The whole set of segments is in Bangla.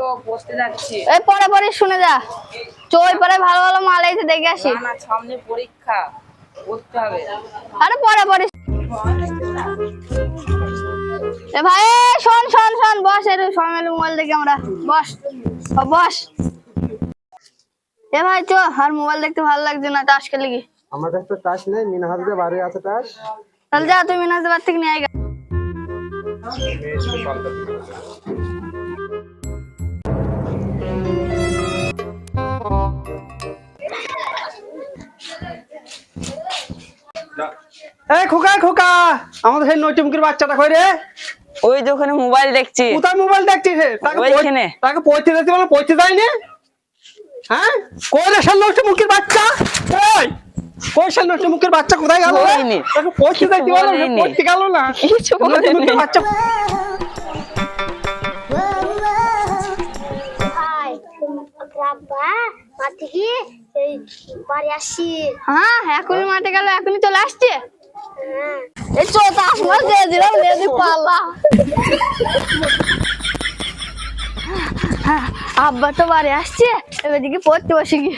তো বসতে যাচ্ছি। এই পরে পরে শুনে যা, চল পরে ভালো ভালো মাল এসে দেখে আসি। না সামনে পরীক্ষা করতে হবে। আরে পরে পরে এ ভাই শোন শোন শোন, বস একটু সময় মেলে মোবাইল দেখি আমরা। বস বস। এ ভাই চো, আর মোবাইল দেখতে ভালো লাগছে না, তাস খেলি কি? আমার কাছে তো টাচ নেই, মিনহাজদের বাড়ি আছে টাচ। তাহলে যা তুই মিনাজের বাড়ি থেকে নিয়ে আয়। এই খোকা খোকা, আমাদের সেই নৈটিমুখীর বাচ্চাটা কই রে? ওই যে ওখানে মোবাইল দেখছি। কোথায় মোবাইল দেখছিস রে? ওইখানে। তাকে পড়তে দিতে বলে পড়তে যায়নি? হ্যাঁ কই রে সেই নৈটিমুখীর বাচ্চা? কই কই সেই নৈটিমুখীর বাচ্চা কোথায় গেল? বলেনি। তাকে পড়তে দিতে বলে পড়তে গেল না। কিছু বলেনি। নৈটিমুখীর বাচ্চা হ্যাঁ এখনই মাঠে গেল, এখনই চলে আসছে। এই চো তাস মাছ দিয়ে দিলাম, দিয়ে দি পাল্লা। হ্যাঁ আব্বা তো বাড়ি আসছে, এবার দিকে পড়তে বসে গিয়ে।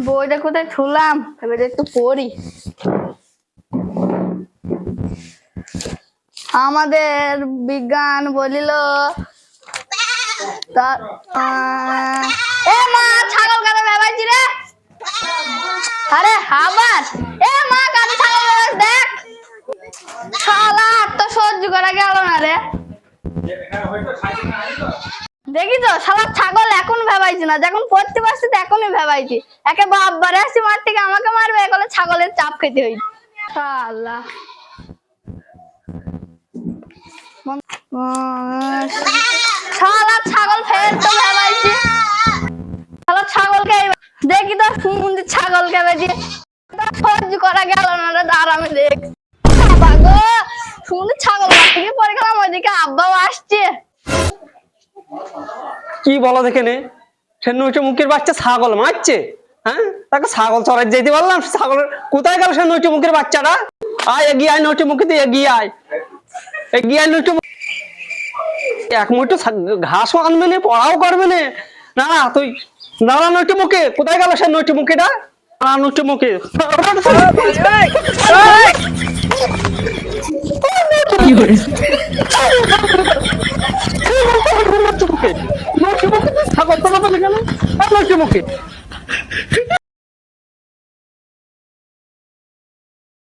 বইটা কোথায় ছুলাম, এবার একটু পড়ি। আমাদের বিজ্ঞান বলিল এ মা ছাগল কাটা ভেবাইছি রে। আরে আবার এ মা কাটা ছাগল ভেবাইছি, দেখ শালা তো সহ্য করা গেল না রে। দেখি তো শালা ছাগল এখন ভেবাইছি না, যখন পড়তে পারছি এখনই ভেবাইছি। একে বাবারে আসছি মার থেকে আমাকে মারবে, এখন ছাগলের চাপ খেতে হই। শালা শালা ছাগল ফের তো ভেবাইছি। শালা ছাগলকে দেখি তো সুমন্দি ছাগলকে বেজি সহ্য করা গেল না রে, আরামে দেখ বাবা গো। সুমন্দি ছাগল থেকে পরে গেলাম, ওইদিকে আব্বাও আসছে। কি বলো দেখে নে, সে নৈটিমুখীর বাচ্চা ছাগল মারছে। হ্যাঁ তাকে ছাগল চড়াই যেতে বললাম, ছাগলের কোথায় গেল সে নৈটিমুখীর বাচ্চাটা? আয় এগিয়ে আয় নৈটিমুখীতে, এগিয়ে আয় এগিয়ে আয় নৈটিমুখী। এক মুঠো ঘাস আনবে না, পড়াও করবে না। না তুই দাঁড়া নৈটিমুখী, কোথায় গেল সে নৈটিমুখীটা? নৈটিমুখী ছাগল তো গেল নৈটিমুখী।